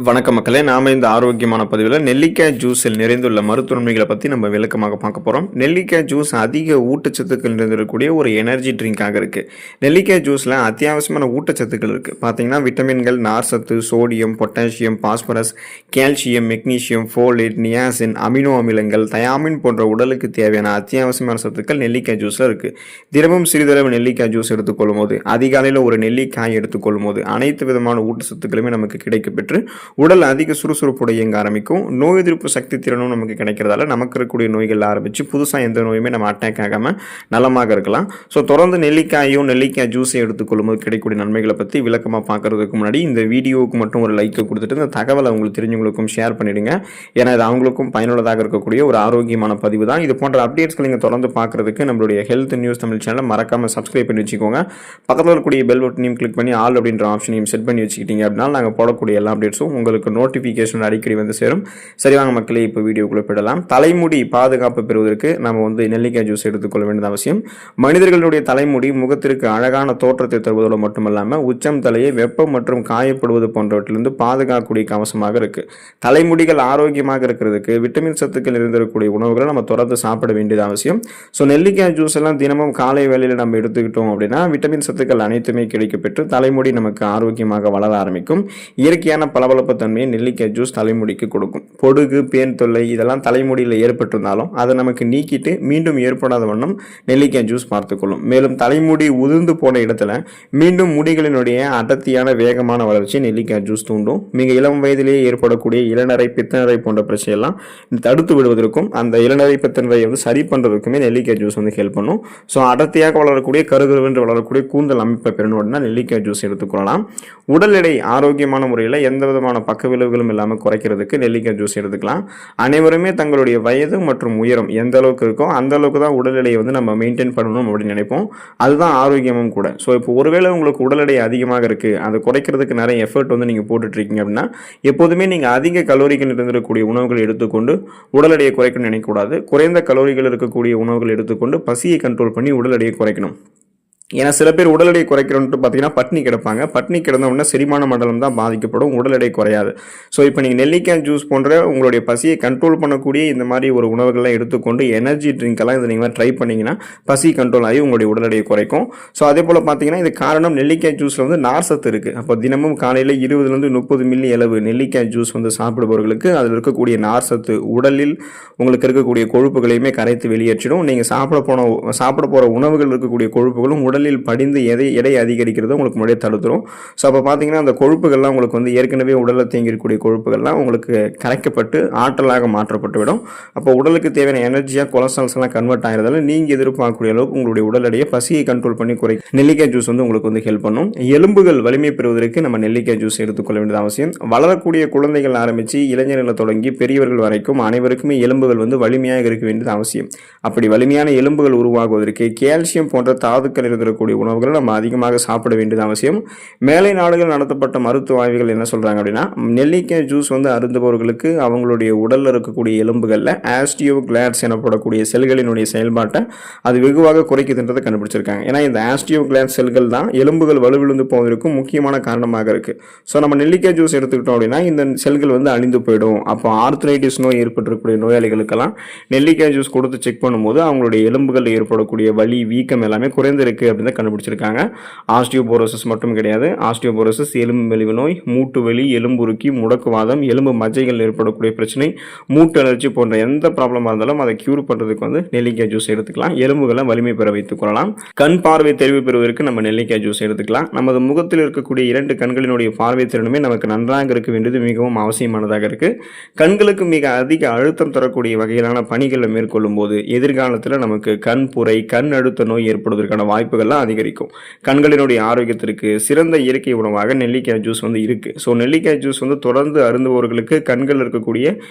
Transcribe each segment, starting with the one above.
வணக்கம் மக்களே, நாம இந்த ஆரோக்கியமான பதிவில் நெல்லிக்காய் ஜூஸில் நிறைந்துள்ள மருத்துவமைகளை பற்றி நம்ம விளக்கமாக பார்க்க போகிறோம். நெல்லிக்காய் ஜூஸ் அதிக ஊட்டச்சத்துக்கள் நிறைந்திருக்கக்கூடிய ஒரு எனர்ஜி ட்ரிங்காக இருக்குது. நெல்லிக்காய் ஜூஸில் அத்தியாவசியமான ஊட்டச்சத்துக்கள் இருக்குது. பார்த்தீங்கன்னா விட்டமின்கள், நார்சத்து, sodium, potassium, phosphorus, calcium, magnesium, folate, niacin, amino அமிலங்கள், தயாமின் போன்ற உடலுக்கு தேவையான அத்தியாவசியமான சத்துக்கள் நெல்லிக்காய் ஜூஸில் இருக்குது. தினமும் சிறிதளவு நெல்லிக்காய் ஜூஸ் எடுத்துக்கொள்ளும் போது, அதிகாலையில் ஒரு நெல்லிக்காய் எடுத்துக்கொள்ளும் போது அனைத்து விதமான ஊட்டச்சத்துக்களுமே நமக்கு கிடைக்கப்பெற்று உடல் அதிக சுறுசுறுப்போடு இயங்க ஆரம்பிக்கும். நோய் எதிர்ப்பு சக்தி திறனும் நமக்கு கிடைக்கிறதால நமக்கு இருக்கக்கூடிய நோய்கள் ஆரம்பித்து புதுசாக எந்த நோயுமே நம்ம அட்டாக் ஆகாமல் நலமாக இருக்கலாம். ஸோ தொடர்ந்து நெல்லிக்காய் ஜூஸையும் எடுத்துக்கொள்ளும் போது கிடைக்கக்கூடிய நன்மைகளை பற்றி விளக்கமாக பார்க்கறதுக்கு முன்னாடி இந்த வீடியோவுக்கு மட்டும் ஒரு லைக்கை கொடுத்துட்டு இந்த தகவலை அவங்களுக்கு தெரிஞ்சவங்களுக்கும் ஷேர் பண்ணிடுங்க. ஏன்னா இது அவங்களுக்கும் பயனுள்ளதாக இருக்கக்கூடிய ஒரு ஆரோக்கியமான பதிவு தான். இது போன்ற அப்டேட்ஸ்களை நீங்கள் தொடர்ந்து பார்க்கறதுக்கு நம்மளுடைய ஹெல்த் நியூஸ் தமிழ் சேனலை மறக்காமல் சப்ஸ்கிரைப் பண்ணி வச்சுக்கோங்க. பக்கத்தில் இருக்கக்கூடிய பெல் பட்டனையும் கிளிக் பண்ணி ஆல் அப்படின்ற ஆப்ஷனையும் செட் பண்ணி வச்சுக்கிட்டீங்க அப்படின்னா நாங்கள் போடக்கூடிய எல்லா அப்டேட்ஸும் உங்களுக்கு நோட்டிஃபிகேஷன் அடிக்கடி வந்து சேரும். சரி வாங்க மக்களே, இப்போ வீடியோக்குள்ளே போயிடலாம். தலைமுடி பாதுகாப்பு பெறுவதற்கு நம்ம நெல்லிக்காய் ஜூஸ் எடுத்துக்கொள்ள வேண்டியது அவசியம். மனிதர்களுடைய தலைமுடி முகத்திற்கு அழகான தோற்றத்தை தருவதோடு மட்டுமல்லாமல் உச்சம் தலையை வெப்பம் மற்றும் காயப்படுவது போன்றவற்றிலிருந்து பாதுகாக்கக்கூடிய கவசமாக இருக்குது. தலைமுடிகள் ஆரோக்கியமாக இருக்கிறதுக்கு விட்டமின் சத்துக்கள் இருந்திருக்கக்கூடிய உணவுகளை நம்ம தொடர்ந்து சாப்பிட வேண்டியது அவசியம். ஸோ நெல்லிக்காய் ஜூஸ் எல்லாம் தினமும் காலை வேளையில் நம்ம எடுத்துக்கிட்டோம் அப்படின்னா விட்டமின் சத்துக்கள் அனைத்துமே கிடைக்கப்பெற்று தலைமுடி நமக்கு ஆரோக்கியமாக வளர ஆரம்பிக்கும். இயற்கையான பளபளப்பு தன்மையை நெல்லிக்காய் ஜூஸ் தலைமுடிக்கு கொடுக்கும். பொடுகு, பேன் தொல்லை இதெல்லாம் தலைமுடியில் ஏற்பட்டிருந்தாலும் அதை நமக்கு நீக்கிட்டு மீண்டும் ஏற்படாத வண்ணம் நெல்லிக்காய் ஜூஸ் பார்த்துக்கொள்ளும். மேலும் தலைமுடி உதிர்ந்து போன இடத்துல மீண்டும் முடிகளினுடைய அடர்த்தியான வேகமான வளர்ச்சி நெல்லிக்காய் ஜூஸ் தூண்டும். மிக இளம் வயதிலேயே ஏற்படக்கூடிய இளநரை, பித்தநரை போன்ற பிரச்சனையெல்லாம் தடுத்து விடுவதற்கும் அந்த இளநரை பித்தநரை சரி பண்ணுறதுக்குமே நெல்லிக்காய் ஜூஸ் ஹெல்ப் பண்ணும். ஸோ அடர்த்தியாக வளரக்கூடிய கருகருவென்று வளரக்கூடிய கூந்தல் அமைப்பை பெறணும்னா நெல்லிக்காய் ஜூஸ் எடுத்துக்கொள்ளலாம். உடல் எடை ஆரோக்கியமான முறையில் எந்த விதமான பக்க விளைவுகளும் இல்லாமல் குறைக்கிறதுக்கு நெல்லிக்காய் ஜூஸ் எடுத்துக்கலாம். அனைவருமே தங்களுடைய வயது மற்றும் உயரம் எந்த அளவுக்கு இருக்கோ அந்த அளவுக்கு தான் உடல் எடையை நம்ம மெயின்டைன் பண்ணணும் அப்படின்னு நினைப்போம். அதுதான் ஆரோக்கியமும் கூட. ஸோ இப்போ ஒருவேளை உங்களுக்கு உடல் எடை அதிகமாக இருக்குது, அதை குறைக்கிறதுக்கு நிறைய எஃபர்ட் நீங்கள் போட்டுட்ருக்கீங்க அப்படின்னா எப்போதுமே நீங்கள் அதிக கலோரிகள் இருந்திருக்கக்கூடிய உணவுகள் எடுத்துக்கொண்டு உடல் எடையை குறைக்கணும்னு நினைக்கக்கூடாது. குறைந்த கலோரிகள் இருக்கக்கூடிய உணவுகள் எடுத்துக்கொண்டு பசியை கண்ட்ரோல் பண்ணி உடல் எடையை குறைக்கணும். ஏன்னா சில பேர் உடல் எடை குறைக்கிறோன்ட்டு பார்த்தீங்கன்னா பட்னி கிடப்பாங்க. பட்னி கிடந்தோம்னா செரிமான மண்டலம் தான் பாதிக்கப்படும், உடல் எடை குறையாது. ஸோ இப்போ நீங்கள் நெல்லிக்காய் ஜூஸ் போன்ற உங்களுடைய பசியை கண்ட்ரோல் பண்ணக்கூடிய இந்த மாதிரி ஒரு உணவுகள்லாம் எடுத்துக்கொண்டு எனர்ஜி ட்ரிங்க்கெல்லாம் இதை நீங்கள் ட்ரை பண்ணிங்கன்னா பசி கண்ட்ரோல் ஆகி உங்களுடைய உடல் எடையை குறைக்கும். ஸோ அதே போல் பார்த்தீங்கன்னா இது காரணம் நெல்லிக்காய் ஜூஸில் நார் சத்து இருக்குது. அப்போ தினமும் காலையில் 20-30 மில்லி அளவு நெல்லிக்காய் ஜூஸ் சாப்பிடுபவர்களுக்கு அதில் இருக்கக்கூடிய நார் சத்து உடலில் உங்களுக்கு இருக்கக்கூடிய கொழுப்புகளையுமே கரைத்து வெளியேற்றிடும். நீங்கள் சாப்பிட போகிற உணவுகள் இருக்கக்கூடிய கொழுப்புகளும் உடலில் படிந்து எடை அதிகரிக்கிறத உங்களுக்கு முன்னாடியே தடுத்துரும். ஸோ அப்போ பார்த்தீங்கன்னா அந்த கொழுப்புகள்லாம் உங்களுக்கு ஏற்கனவே உடலில் தேங்கியிருக்கக்கூடிய கொழுப்புகள்லாம் உங்களுக்கு கரைக்கப்பட்டு ஆற்றலாக மாற்றப்பட்டு விடும். அப்போ உடலுக்கு தேவையான எனர்ஜியாக கொலஸ்ட்ரால்ஸ் எல்லாம் கன்வெர்ட் ஆகிறதால நீங்கள் எதிர்பார்க்கக்கூடிய அளவுக்கு உங்களுடைய உடல் எடையை பசியை கண்ட்ரோல் பண்ணி நெல்லிக்காய் ஜூஸ் உங்களுக்கு ஹெல்ப் பண்ணும். எலும்புகள் வலிமை பெறுவதற்கு நம்ம நெல்லிக்காய் ஜூஸ் எடுத்துக்கொள்ள வேண்டியது அவசியம். வளரக்கூடிய குழந்தைகள் ஆரம்பித்து இளைஞர்களை தொடங்கி பெரியவர்கள் வரைக்கும் அனைவருக்குமே எலும்புகள் வலிமையாக இருக்க வேண்டியது அவசியம். அப்படி வலிமையான எலும்புகள் உருவாகுவதற்கு கால்சியம் போன்ற தாதுக்கள் இருக்கக்கூடிய உணவுகளை நம்ம அதிகமாக சாப்பிட வேண்டியது அவசியம். மேலை நாடுகள் நடத்தப்பட்ட மருத்துவ ஆய்வுகள் என்ன சொல்றாங்க அப்படின்னா நெல்லிக்காய் ஜூஸ் அருந்துபவர்களுக்கு அவங்களுடைய உடலில் இருக்கக்கூடிய எலும்புகளில் ஆஸ்டியோகிளாட்ஸ் எனப்படக்கூடிய செல்களினுடைய செயல்பாட்டை அது வெகுவாக குறைக்குதுன்றதை கண்டுபிடிச்சிருக்காங்க. ஏன்னா இந்த ஆஸ்டியோகிளாட் செல்கள் தான் எலும்புகள் வலுவிழுந்து போவதற்கும் முக்கியமான காரணமாக இருக்கு. ஸோ நம்ம நெல்லிக்காய் ஜூஸ் எடுத்துக்கிட்டோம் அப்படின்னா இந்த செல்கள் அழிந்து போயிடும். அப்போ ஆர்த்ரைட்டிஸ் நோய் ஏற்பட்டிருக்கக்கூடிய நோயாளிகளுக்கெல்லாம் நெல்லிக்காய் ஜூஸ் கொடுத்து செக் பண்ணும்போது அவங்களுடைய எலும்புகளில் ஏற்படக்கூடிய வலி, வீக்கம் எல்லாமே குறைந்திருக்கு அப்படின்னு கண்டுபிடிச்சிருக்காங்க. ஆஸ்டியோபோரோசிஸ் மட்டும் கிடையாது. ஆஸ்டியோபோரோசிஸ், எலும்பு மெலிவு நோய், மூட்டு வலி, எலும்புருக்கி, முடக்குவாதம், எலும்பு மஜ்ஜைகள் ஏற்படக்கூடிய பிரச்சனை, மூட்டு அலர்ச்சி போன்ற எந்த ப்ராப்ளமாக இருந்தாலும் அதை கியூர் பண்ணுறதுக்கு நெல்லிக்காய் ஜூஸ் எடுத்துக்கலாம். எலும்புகளை வலிமை பெற வைத்துக் கொள்ளலாம். கண் பார்வை தெளிவு பெறுவதற்கு நம்ம நெல்லிக்காய் ஜூஸ் எடுத்துக்கலாம். நமது முகத்தில் இருக்கக்கூடிய 2 கண்களினுடைய பார்வை திறனுமே நமக்கு நன்றாக இருக்க வேண்டியது மிகவும் அவசியமானதாக இருக்கு. கண்களுக்கு மிக அதிக அழுத்தம் தரக்கூடிய வகையிலான பணிகளை மேற்கொள்ளும் போது எதிர்காலத்தில் நமக்கு கண் புரை, கண் அழுத்த நோய் ஏற்படுவதற்கான வாய்ப்புகள்லாம் அதிகரிக்கும். கண்களினுடைய ஆரோக்கியத்திற்கு சிறந்த இயற்கை உணவாக நெல்லிக்காய் ஜூஸ் இருக்கு. ஸோ நெல்லிக்காய் ஜூஸ் தொடர்ந்து அருந்துபவர்களுக்கு கண்கள் இருக்கக்கூடிய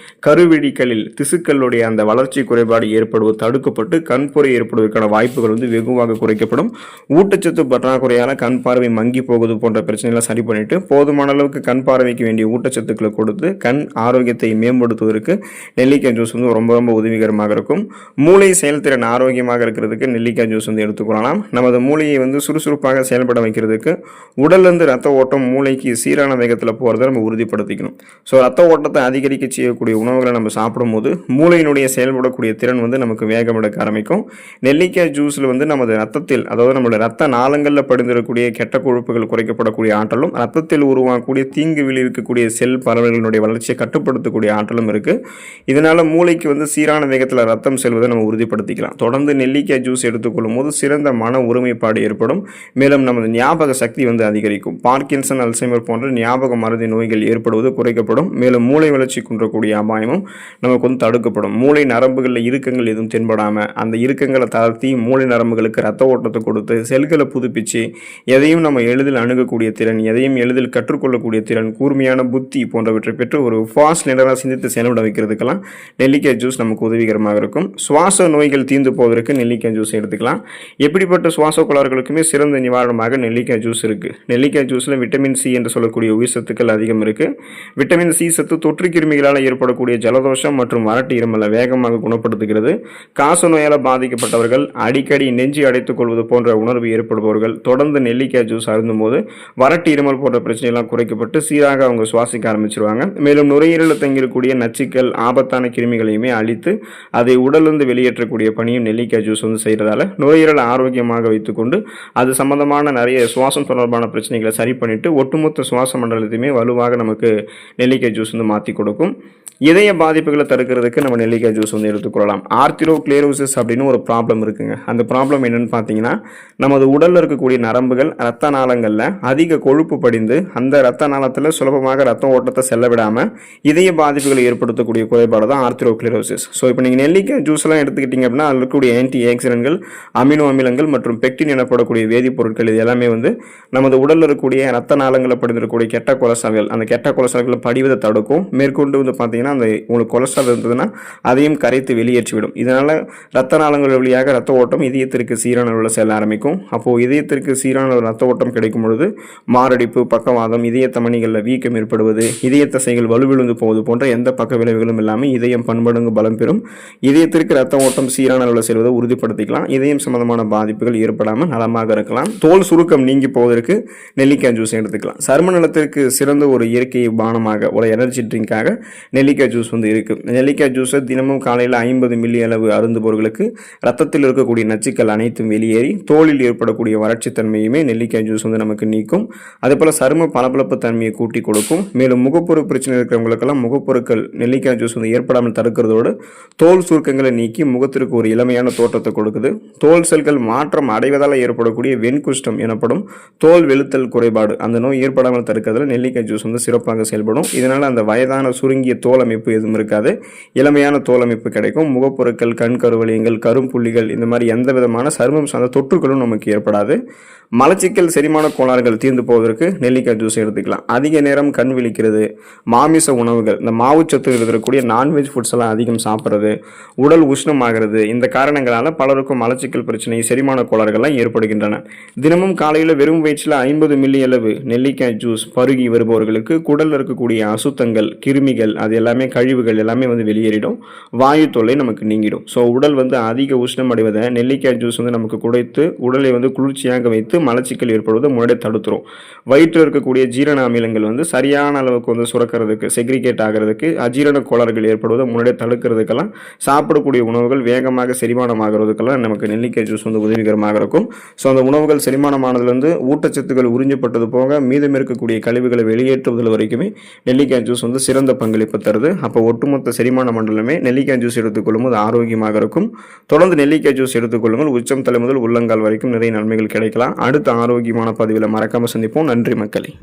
கருவிழிகளில் திசுக்களுடைய அந்த வளர்ச்சி குறைபாடு ஏற்படுவது தடுக்கப்பட்டு கண்புரை ஏற்படுவதற்கான வாய்ப்புகள் வெகுவாக குறைக்கப்படும். ஊட்டச்சத்து பற்றாக்குறையால் கண் பார்வை மங்கி போகுது போன்ற பிரச்சனைகளை சரி பண்ணிட்டு போதுமான அளவுக்கு கண் பார்வைக்கு வேண்டிய ஊட்டச்சத்துக்களை கொடுத்து கண் ஆரோக்கியத்தை மேம்படுத்துவதற்கு நெல்லிக்காய் ஜூஸ் ரொம்ப ரொம்ப உதவிகரமாக இருக்கும். மூளை செயல்திறன் ஆரோக்கியமாக இருக்கிறதுக்கு நெல்லிக்காய் ஜூஸ் எடுத்துக்கொள்ளலாம். நமது மூளையை வந்து சுறுசுறுப்பாக செயல்பட வைக்கிறதுக்கு உடல்லேருந்து ரத்த ஓட்டம் மூளைக்கு சீரான வேகத்தில் போகிறத நம்ம உறுதிப்படுத்திக்கணும். ஸோ ரத்த ஓட்டத்தை அதிகரிக்க செய்யக்கூடிய உணவுகளை நம்ம சாப்பிடும்போது மூளையினுடைய செயல்படக்கூடிய திறன் வந்து நமக்கு வேகம் எடுக்க ஆரம்பிக்கும். நெல்லிக்காய் ஜூஸில் வந்து நமது ரத்தத்தில், அதாவது நம்மளோட ரத்த நாளங்களில் படிந்திருக்கக்கூடிய கெட்ட கொழுப்புகள் குறைக்கப்படக்கூடிய ஆற்றலும், ரத்தத்தில் உருவாகக்கூடிய தீங்கு விளைவிக்கக்கூடிய செல் பரவல்களுடைய வளர்ச்சியை கட்டுப்படுத்தக்கூடிய ஆற்றலும் இருக்குது. இதனால் மூளைக்கு வந்து சீரான வேகத்தில் ரத்தம் செல்வதை நம்ம உறுதிப்படுத்திக்கலாம். தொடர்ந்து நெல்லிக்காய் ஜூஸ் எடுத்துக்கொள்ளும் போது சிறந்த மன ஒருமைப்பாடு ஏற்படும். மேலும் நமது ஞாபக சக்தி வந்து அதிகரிக்கும். பார்க்கின்சன், அல்சைமர் போன்ற ஞாபக மறதி நோய்கள் ஏற்படுவது குறைக்கப்படும். மேலும் மூளை வளர்ச்சி குன்றக்கூடிய அபாயமும் நமக்கு வந்து தடுக்கப்படும். மூளை நரம்புகளில் இறுக்கங்கள் எதுவும் தென்படாமல் அந்த இறுக்கங்களை தளர்த்தி மூளை நரம்புகளுக்கு ரத்த ஓட்டத்தை கொடுத்து செல்களை புதுப்பிச்சு எதையும் நம்ம எளிதில் அணுகக்கூடிய திறன், எதையும் எளிதில் கற்றுக்கொள்ளக்கூடிய திறன், கூர்மையான புத்தி போன்றவற்றை பெற்று ஒரு ஃபாஸ்ட் லிடராக சிந்தித்து செயல்பட வைக்கிறதுக்கெல்லாம் நெல்லிக்காய் ஜூஸ் நமக்கு உதவிகரமாக இருக்கும். சுவாச நோய்கள் தீர்ந்து போவதற்கு நெல்லிக்காய் ஜூஸ் எடுத்துக்கலாம். எப்படிப்பட்ட சுவாச கோளாறுகளுக்குமே சிறந்த நிவாரணமாக நெல்லிக்காய் ஜூஸ் இருக்குது. நெல்லிக்காய் ஜூஸில் விட்டமின் சி என்று சொல்லக்கூடிய உயிர் சத்துக்கள் அதிகம் இருக்குது. விட்டமின் சி சத்து தொற்று கிருமிகளால் ஏற்படக்கூடிய ஜலதோஷம் மற்றும் வறட்டு இருமலை வேகமாக குணப்படுத்துகிறது. காச நோயால் பாதிக்கப்பட்டவர்கள், அடிக்கடி நெஞ்சு அடைத்துக் கொள்வது போன்ற உணர்வு ஏற்படுபவர்கள் தொடர்ந்து நெல்லிக்காய் ஜூஸ் அருந்தும் போது வறட்டு இருமல் போன்ற பிரச்சனையெல்லாம் குறைக்கப்பட்டு சீராக அவங்க சுவாசிக்க ஆரம்பிச்சிருவாங்க. மேலும் நுரையீரலில் தங்கியிருக்கக்கூடிய நச்சுக்கள், ஆபத்தான கிருமிகளையுமே அழித்து அதை உடலிருந்து வெளியேற்றக்கூடிய பணியும் நெல்லிக்காய் ஜூஸ் வந்து செய்கிறதால நுரையீரலை ஆரோக்கியமாக வைத்துக்கொண்டு அது சம்பந்தமான நிறைய சுவாசம் தொடர்பான பிரச்சனைகளை சரி பண்ணிட்டு ஒட்டுமொத்த சுவாச மண்டலத்தையுமே வலுவாக நமக்கு நெல்லிக்காய் ஜூஸ் வந்து மாற்றி கொடுக்கும். இதய பாதிப்புகளை தடுக்கிறதுக்கு நம்ம நெல்லிக்காய் ஜூஸ் வந்து எடுத்துக்கொள்ளலாம். ஆர்த்திரோக்ளேரோசிஸ் அப்படின்னு ஒரு ப்ராப்ளம் இருக்குங்க. அந்த ப்ராப்ளம் என்னன்னு பார்த்தீங்கன்னா, நமது உடலில் இருக்கக்கூடிய நரம்புகள் ரத்த நாளங்களில் அதிக கொழுப்பு படிந்து அந்த ரத்த நாளத்தில் சுலபமாக ரத்த ஓட்டத்தை செல்ல விடாமல் இதய பாதிப்புகளை ஏற்படுத்தக்கூடிய குறைபாடு தான் ஆர்த்திரோக்ளேரோசிஸ். ஸோ இப்போ நீங்கள் நெல்லிக்காய் ஜூஸ்லாம் எடுத்துக்கிட்டீங்க அப்படின்னா அதில் இருக்கக்கூடிய ஆன்டி ஆக்சிடென்ட்கள், அமினோ அமிலங்கள் மற்றும் பெக்டின் எனப்படக்கூடிய வேதிப்பொருட்கள் இது எல்லாமே வந்து நமது உடலில் இருக்கக்கூடிய ரத்த நாளங்களில் படிந்திருக்கக்கூடிய கெட்ட கொலஸ்ட்ரால்கள், அந்த கெட்ட கொலஸ்ட்ரால்களை படிவதை தடுக்கும். மேற்கொண்டு வந்து பார்த்தீங்கன்னா அந்த உங்களுக்கு கொலஸ்ட்ரால் இருந்ததுன்னா அதையும் கரைத்து வெளியேற்றிவிடும். இதனால் ரத்த நாளங்கள் வழியாக ரத்த ஓட்டம் இதயத்திற்கு சீரான அளவில் செல்ல ஆரம்பிக்கும். அப்போது இதயத்திற்கு சீரான ரத்த ஓட்டம் கிடைக்கும் பொழுது மாரடைப்பு, பக்கவாதம், இதய தமனிகளில் வீக்கம் ஏற்படுவது, இதய தசைகள் வலுவிழுந்து போவது போன்ற எந்த பக்க விளைவுகளும் இல்லாமல் இதயம் பன்மடங்கு பலம் பெறும். இதயத்திற்கு ரத்த ஓட்டம் சீரான அளவில் செல்வதை உறுதிப்படுத்திக்கலாம். இதயம் சம்பந்தமான பாதிப்புகள் ஏற்படாமல் நலமாக இருக்கலாம். தோல் சுருக்கம் நீங்கி போவதற்கு நெல்லிக்காய் ஜூஸ் எடுத்துக்கலாம். சரும நலத்திற்கு சிறந்த ஒரு இயற்கை பானமாக, ஒரு எனர்ஜி ட்ரிங்காக நெல்லிக்காய் ஜூஸ் வந்து இருக்கு. நெல்லிக்காய் ஜூஸை தினமும் காலையில் 50 மில்லி அளவு அருந்துபவர்களுக்கு ரத்தத்தில் இருக்கக்கூடிய நச்சுக்கள் அனைத்தும் வெளியேறி தோலில் ஏற்படக்கூடிய வறட்சி தன்மையுமே நெல்லிக்காய் ஜூஸ் வந்து நமக்கு நீக்கும். அதே போல சரும பளபளப்பு தன்மையை கூட்டி கொடுக்கும். மேலும் முகப்பொரு பிரச்சனை இருக்கிறவங்களுக்கெல்லாம் முகப்பொருட்கள் நெல்லிக்காய் ஜூஸ் வந்து ஏற்படாமல் தடுக்கிறதோடு தோல் சுருக்கங்களை நீக்கி முகத்திற்கு ஒரு இளமையான தோற்றத்தை கொடுக்குது. தோல் செல்கள் மாற்றம் அடைவதால் ஏற்படக்கூடிய வெண்குஷ்டம் எனப்படும் தோல் வெளுத்தல் குறைபாடு, அந்த நோய் ஏற்படாமல் தடுக்கிறதுல நெல்லிக்காய் ஜூஸ் வந்து சிறப்பாக செயல்படும். இதனால் அந்த வயதான சுருங்கிய தோல் அமைப்பு எதுவும் இருக்காது, இளமையான தோல் அமைப்பு கிடைக்கும். முகப்பொருட்கள், கண் கருவலியங்கள், கரும்புள்ளிகள், இந்த மாதிரி எந்த விதமான சருமம் சார்ந்த தொற்றுகளும் நமக்கு ஏற்படாது. மலச்சிக்கல், செரிமான கோளாறுகள் தீர்ந்து போவதற்கு நெல்லிக்காய் ஜூஸ் எடுத்துக்கலாம். அதிக நேரம் கண் விழிக்கிறது, மாமிச உணவுகள், இந்த மாவுச்சத்து இருக்கக்கூடிய நான்வெஜ் ஃபுட்ஸ் எல்லாம் அதிகம் சாப்பிட்றது, உடல் உஷ்ணமாகிறது, இந்த காரணங்களால் பலருக்கும் மலச்சிக்கல் பிரச்சனை, செரிமான கோளாறுகள்லாம் ஏற்படுகின்றன. தினமும் காலையில் வெறும் வயிற்றில் 50 மில்லி அளவு நெல்லிக்காய் ஜூஸ் பருகி வருபவர்களுக்கு குடலில் இருக்கக்கூடிய அசுத்தங்கள், கிருமிகள், அது எல்லாமே கழிவுகள் எல்லாமே வந்து வெளியேறிடும். வாயு தொல்லை நமக்கு நீங்கிடும். ஸோ உடல் வந்து அதிக உஷ்ணம் அடைவதை நெல்லிக்காய் ஜூஸ் வந்து நமக்கு குறைத்து உடலை வந்து குளிர்ச்சியாக வைத்து மலச்சிக்கல் ஏற்படுவதை முன்னாடி தடுத்துரும். வயிற்றில் இருக்கக்கூடிய ஜீரண அமிலங்கள் வந்து சரியான அளவுக்கு வந்து சுரக்கிறதுக்கு, செக்ரிகேட் ஆகிறதுக்கு, அஜீரண கோளாறுகள் ஏற்படுவதை முன்னாடி தடுக்கிறதுக்கெல்லாம், சாப்பிடக்கூடிய உணவுகள் வேகமாக செரிமானம் ஆகிறதுக்கெல்லாம் நமக்கு நெல்லிக்காய் ஜூஸ் வந்து உதவிகரமாக இருக்கும். ஸோ அந்த உணவுகள் செரிமானமானதுலேருந்து ஊட்டச்சத்துக்கள் உறிஞ்சப்பட்டது போக மீதம் இருக்கக்கூடிய கழிவுகளை வெளியேற்றுவதில் வரைக்குமே நெல்லிக்காய் ஜூஸ் வந்து சிறந்த பங்களிப்பு தருது. அப்போ ஒட்டுமொத்த செரிமான மண்டலமே நெல்லிக்காய் ஜூஸ் எடுத்துக்கொள்ளும் போது ஆரோக்கியமாக இருக்கும். தொடர்ந்து நெல்லிக்காய் ஜூஸ் எடுத்துக்கொள்ளுங்கள். உச்சம் தலை முதல் உள்ளங்கால் வரைக்கும் நிறைய நன்மைகள் கிடைக்கலாம். அடுத்த ஆரோக்கியமான பதிவில் மறக்காமல் சந்திப்போம். நன்றி மக்களே.